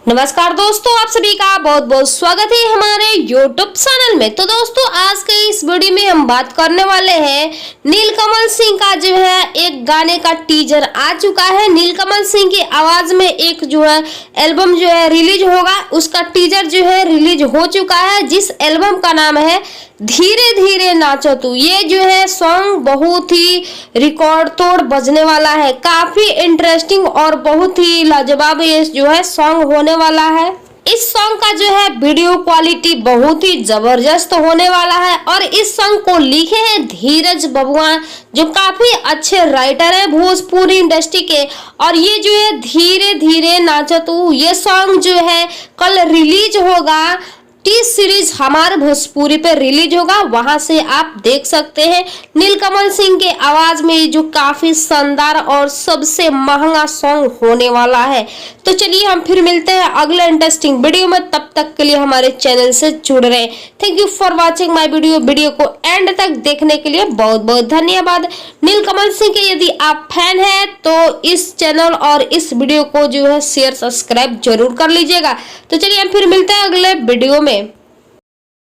नमस्कार दोस्तों, आप सभी का बहुत बहुत स्वागत है हमारे YouTube चैनल में। तो दोस्तों, आज के इस वीडियो में हम बात करने वाले हैं नीलकमल सिंह का जो है एक गाने का टीजर आ चुका है। नीलकमल सिंह की आवाज में एक जो है एल्बम जो है रिलीज होगा, उसका टीजर जो है रिलीज हो चुका है, जिस एल्बम का नाम है धीरे धीरे नाचो तू। ये जो है सॉन्ग बहुत ही रिकॉर्ड तोड़ बजने वाला है, काफी इंटरेस्टिंग और बहुत ही लाजवाब ये जो है सॉन्ग होने वाला है। इस सॉन्ग का जो है वीडियो क्वालिटी बहुत ही जबरदस्त होने वाला है और इस सॉन्ग को लिखे हैं धीरज बबुआ, जो काफी अच्छे राइटर है भोजपुरी इंडस्ट्री के। और ये जो है धीरे धीरे नाचो तू, ये सॉन्ग जो है कल रिलीज होगा, टी सीरीज हमारे भोजपुरी पे रिलीज होगा, वहां से आप देख सकते हैं। नीलकमल सिंह के आवाज में जो काफी शानदार और सबसे महंगा सॉन्ग होने वाला है। तो चलिए हम फिर मिलते हैं अगले इंटरेस्टिंग वीडियो में, तब तक के लिए हमारे चैनल से जुड़ रहे। Thank you for watching my video को एंड तक देखने के लिए बहुत बहुत धन्यवाद। नीलकमल सिंह के यदि आप फैन हैं तो इस चैनल और इस वीडियो को जो है शेयर सब्सक्राइब जरूर कर लीजिएगा। तो चलिए हम फिर मिलते हैं अगले वीडियो में।